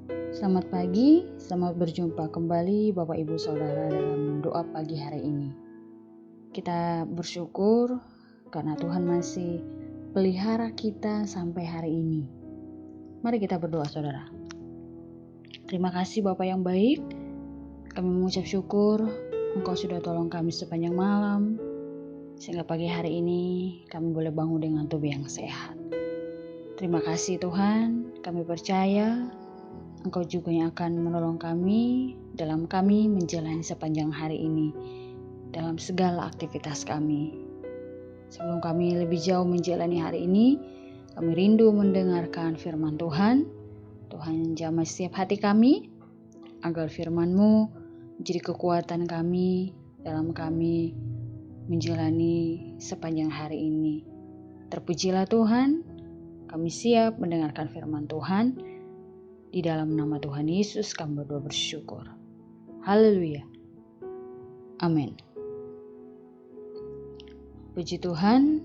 Selamat pagi, selamat berjumpa kembali Bapak Ibu Saudara dalam doa pagi hari ini. Kita bersyukur karena Tuhan masih pelihara kita sampai hari ini. Mari kita berdoa saudara. Terima kasih Bapak yang baik, kami mengucap syukur Engkau sudah tolong kami sepanjang malam, sehingga pagi hari ini kami boleh bangun dengan tubuh yang sehat. Terima kasih Tuhan, kami percaya Engkau juga yang akan menolong kami dalam kami menjalani sepanjang hari ini, dalam segala aktivitas kami. Sebelum kami lebih jauh menjalani hari ini, kami rindu mendengarkan firman Tuhan. Tuhan jamah setiap hati kami, agar firman-Mu menjadi kekuatan kami dalam kami menjalani sepanjang hari ini. Terpujilah Tuhan, kami siap mendengarkan firman Tuhan. Di dalam nama Tuhan Yesus kami berdoa bersyukur. Haleluya. Amin. Puji Tuhan,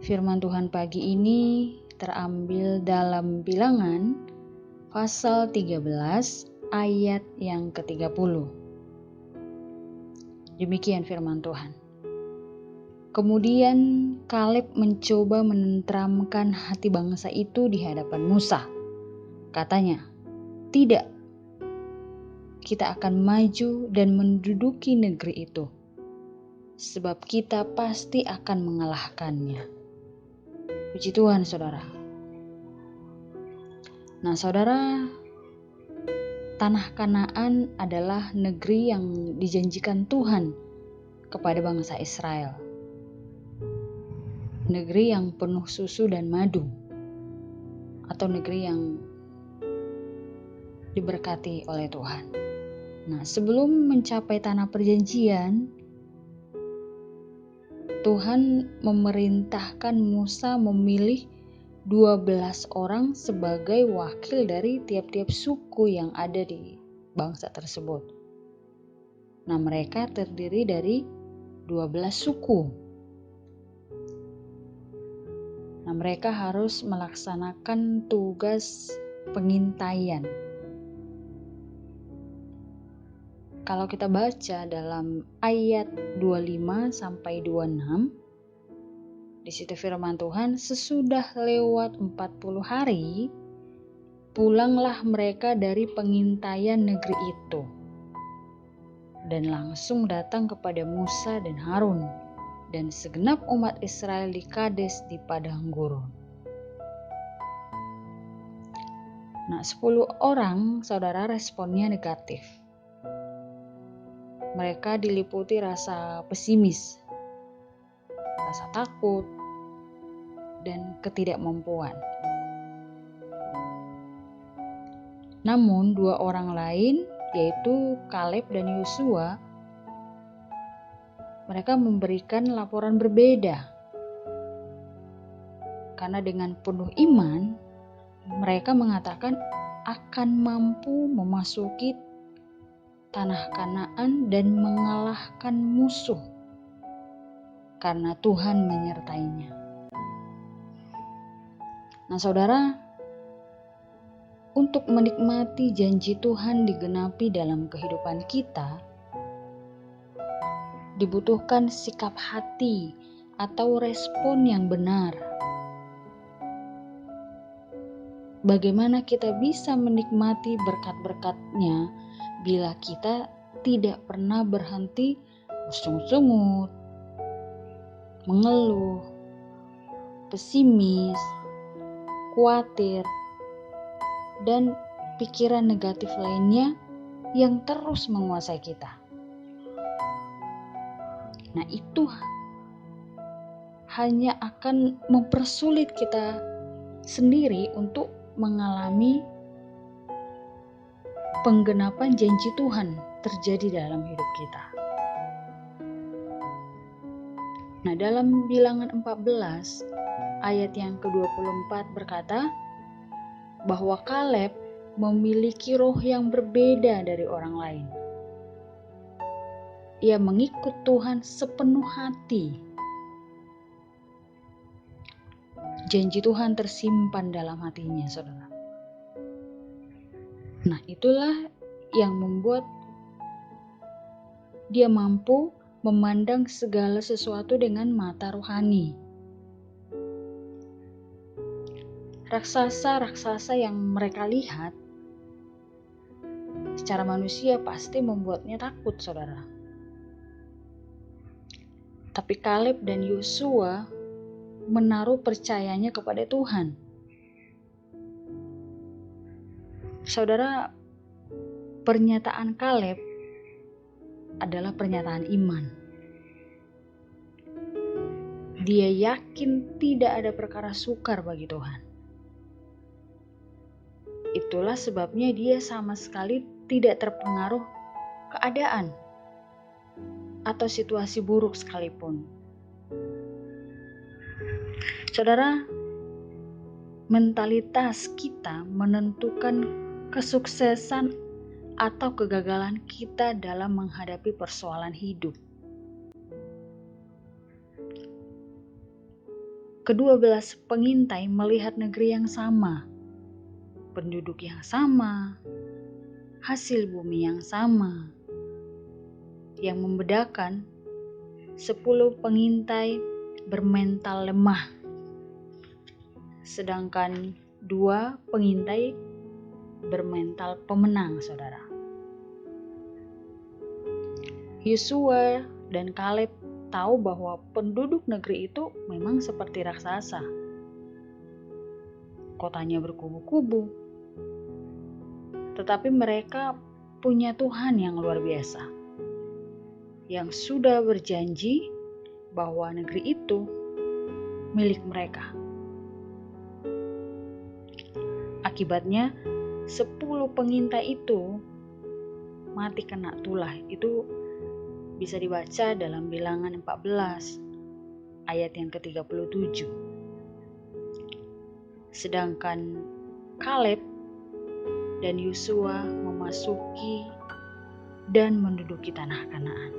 firman Tuhan pagi ini terambil dalam Bilangan pasal 13 ayat yang ke-30. Demikian firman Tuhan. Kemudian Kaleb mencoba menenteramkan hati bangsa itu di hadapan Musa. Katanya, tidak, kita akan maju dan menduduki negeri itu, sebab kita pasti akan mengalahkannya. Puji Tuhan saudara. Nah saudara, tanah Kanaan adalah negeri yang dijanjikan Tuhan kepada bangsa Israel. Negeri yang penuh susu dan madu, atau negeri yang diberkati oleh Tuhan. Nah, sebelum mencapai tanah perjanjian, Tuhan memerintahkan Musa memilih 12 orang sebagai wakil dari tiap-tiap suku yang ada di bangsa tersebut. Nah, mereka terdiri dari 12 suku. Nah, mereka harus melaksanakan tugas pengintaian. Kalau kita baca dalam ayat 25 sampai 26, di situ firman Tuhan, sesudah lewat 40 hari, pulanglah mereka dari pengintaian negeri itu, dan langsung datang kepada Musa dan Harun, dan segenap umat Israel di Kades di padang gurun. Nah, 10 orang saudara responnya negatif. Mereka diliputi rasa pesimis, rasa takut, dan ketidakmampuan. Namun 2 orang lain, yaitu Kaleb dan Yosua, mereka memberikan laporan berbeda. Karena dengan penuh iman, mereka mengatakan akan mampu memasuki tanah Kanaan dan mengalahkan musuh karena Tuhan menyertainya. Nah saudara, untuk menikmati janji Tuhan digenapi dalam kehidupan kita, dibutuhkan sikap hati atau respon yang benar. Bagaimana kita bisa menikmati berkat-berkat-Nya bila kita tidak pernah berhenti bersungut-sungut, mengeluh, pesimis, khawatir, dan pikiran negatif lainnya yang terus menguasai kita. Nah, itu hanya akan mempersulit kita sendiri untuk mengalami penggenapan janji Tuhan terjadi dalam hidup kita. Nah, dalam Bilangan 14 ayat yang ke-24 berkata bahwa Kaleb memiliki roh yang berbeda dari orang lain. Ia mengikut Tuhan sepenuh hati. Janji Tuhan tersimpan dalam hatinya, saudara. Nah, itulah yang membuat dia mampu memandang segala sesuatu dengan mata rohani. Raksasa-raksasa yang mereka lihat secara manusia pasti membuatnya takut, saudara. Tapi Kaleb dan Yosua menaruh percayanya kepada Tuhan. Saudara, pernyataan Kaleb adalah pernyataan iman. Dia yakin tidak ada perkara sukar bagi Tuhan. Itulah sebabnya dia sama sekali tidak terpengaruh keadaan atau situasi buruk sekalipun. Saudara, mentalitas kita menentukan kesuksesan atau kegagalan kita dalam menghadapi persoalan hidup. Kedua belas pengintai melihat negeri yang sama, penduduk yang sama, hasil bumi yang sama. Yang membedakan 10 pengintai bermental lemah, sedangkan 2 pengintai bermental pemenang, saudara. Yosua dan Kaleb tahu bahwa penduduk negeri itu memang seperti raksasa. Kotanya berkubu-kubu, tetapi mereka punya Tuhan yang luar biasa, yang sudah berjanji bahwa negeri itu milik mereka. Akibatnya 10 pengintai itu mati kena tulah. Itu bisa dibaca dalam Bilangan 14 ayat yang ke-37. Sedangkan Kaleb dan Yosua memasuki dan menduduki tanah Kanaan.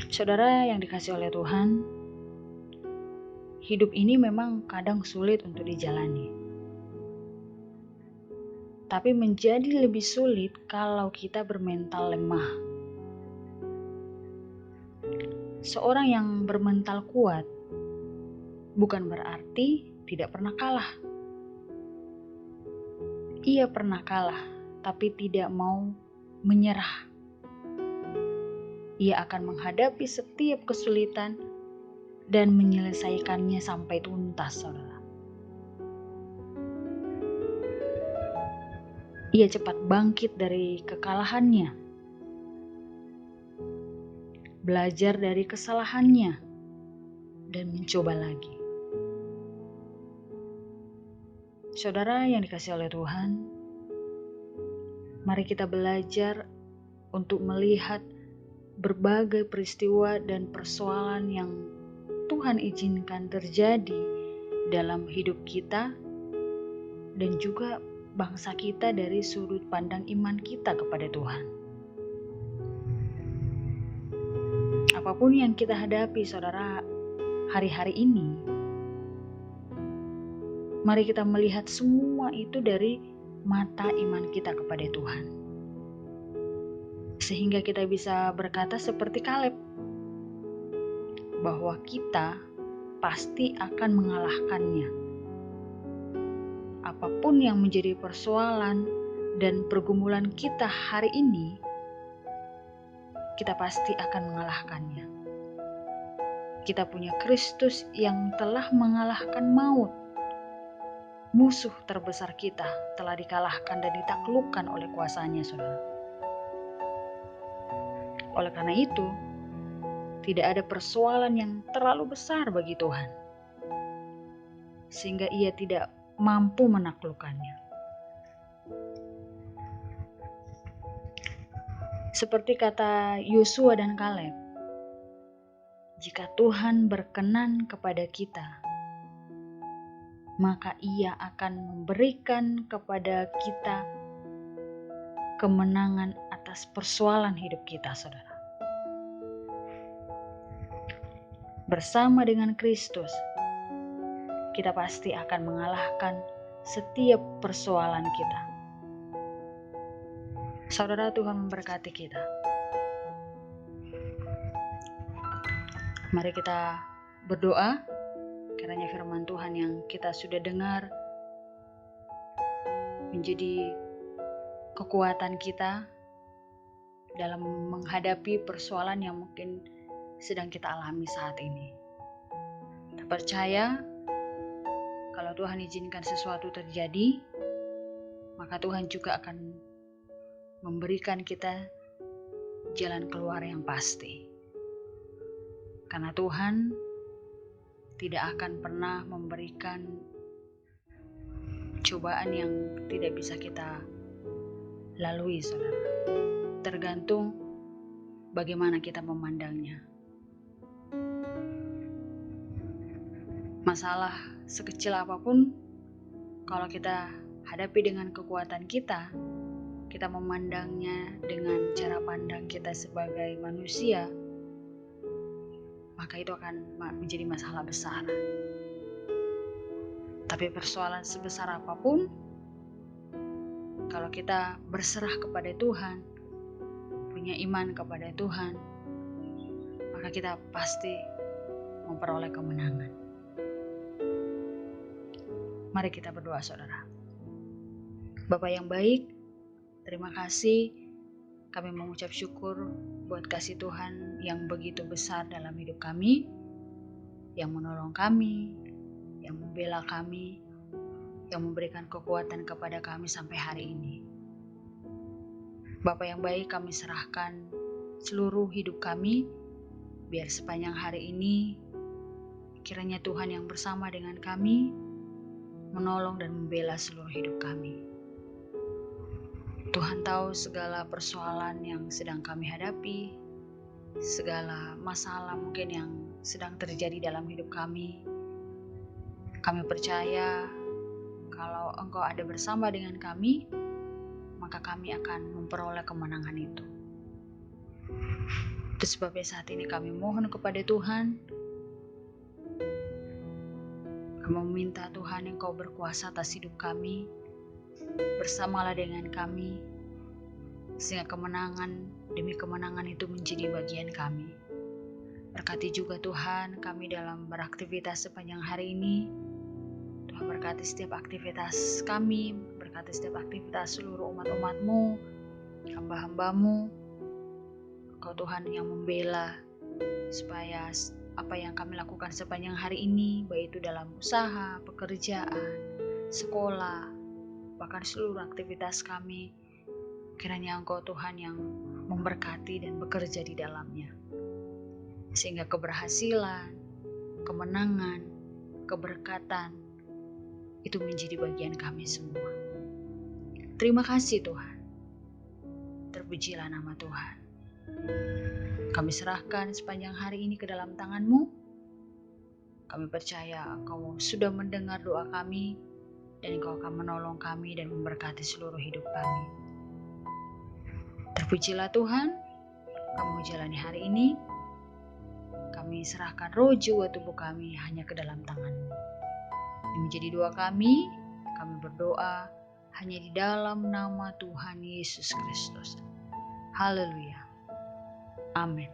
Saudara yang dikasihi oleh Tuhan, hidup ini memang kadang sulit untuk dijalani. Tapi menjadi lebih sulit kalau kita bermental lemah. Seorang yang bermental kuat bukan berarti tidak pernah kalah. Ia pernah kalah, tapi tidak mau menyerah. Ia akan menghadapi setiap kesulitan dan menyelesaikannya sampai tuntas, saudara. Ia cepat bangkit dari kekalahannya, belajar dari kesalahannya, dan mencoba lagi. Saudara yang dikasihi oleh Tuhan, mari kita belajar untuk melihat berbagai peristiwa dan persoalan yang Tuhan izinkan terjadi dalam hidup kita dan juga bangsa kita dari sudut pandang iman kita kepada Tuhan. Apapun yang kita hadapi, saudara, hari-hari ini, mari kita melihat semua itu dari mata iman kita kepada Tuhan. Sehingga kita bisa berkata seperti Kaleb, bahwa kita pasti akan mengalahkannya. Apapun yang menjadi persoalan dan pergumulan kita hari ini, kita pasti akan mengalahkannya. Kita punya Kristus yang telah mengalahkan maut. Musuh terbesar kita telah dikalahkan dan ditaklukkan oleh kuasanya, saudara. Oleh karena itu, tidak ada persoalan yang terlalu besar bagi Tuhan, sehingga Ia tidak mampu menaklukkannya. Seperti kata Yosua dan Kaleb, jika Tuhan berkenan kepada kita, maka Ia akan memberikan kepada kita kemenangan atas persoalan hidup kita, saudara. Bersama dengan Kristus, kita pasti akan mengalahkan setiap persoalan kita. Saudara, Tuhan memberkati kita. Mari kita berdoa, kiranya firman Tuhan yang kita sudah dengar menjadi kekuatan kita dalam menghadapi persoalan yang mungkin sedang kita alami saat ini. Kita percaya kalau Tuhan izinkan sesuatu terjadi, maka Tuhan juga akan memberikan kita jalan keluar yang pasti. Karena Tuhan tidak akan pernah memberikan cobaan yang tidak bisa kita lalui, saudara. Tergantung bagaimana kita memandangnya. Masalah sekecil apapun, kalau kita hadapi dengan kekuatan kita memandangnya dengan cara pandang kita sebagai manusia, maka itu akan menjadi masalah besar. Tapi persoalan sebesar apapun, kalau kita berserah kepada Tuhan, punya iman kepada Tuhan, maka kita pasti memperoleh kemenangan. Mari kita berdoa, saudara. Bapa yang baik, terima kasih. Kami mengucap syukur buat kasih Tuhan yang begitu besar dalam hidup kami, yang menolong kami, yang membela kami, yang memberikan kekuatan kepada kami sampai hari ini. Bapa yang baik, kami serahkan seluruh hidup kami, biar sepanjang hari ini kiranya Tuhan yang bersama dengan kami menolong dan membela seluruh hidup kami. Tuhan tahu segala persoalan yang sedang kami hadapi, segala masalah mungkin yang sedang terjadi dalam hidup kami. Kami percaya kalau Engkau ada bersama dengan kami, maka kami akan memperoleh kemenangan itu. Itu sebabnya saat ini kami mohon kepada Tuhan. Kami meminta Tuhan Engkau berkuasa atas hidup kami, bersamalah dengan kami, sehingga kemenangan demi kemenangan itu menjadi bagian kami. Berkati juga Tuhan kami dalam beraktivitas sepanjang hari ini. Tuhan berkati setiap aktivitas kami, berkati setiap aktivitas seluruh umat-umat-Mu, hamba-hamba-Mu. Engkau Tuhan yang membela supaya apa yang kami lakukan sepanjang hari ini, baik itu dalam usaha, pekerjaan, sekolah, bahkan seluruh aktivitas kami, kiranya Engkau Tuhan yang memberkati dan bekerja di dalamnya. Sehingga keberhasilan, kemenangan, keberkatan, itu menjadi bagian kami semua. Terima kasih Tuhan. Terpujilah nama Tuhan. Kami serahkan sepanjang hari ini ke dalam tangan-Mu. Kami percaya Engkau sudah mendengar doa kami, dan Engkau akan menolong kami dan memberkati seluruh hidup kami. Terpujilah Tuhan, kami menjalani hari ini. Kami serahkan roh jiwa tubuh kami hanya ke dalam tangan-Mu. Ini menjadi doa kami berdoa hanya di dalam nama Tuhan Yesus Kristus. Haleluya. Amin.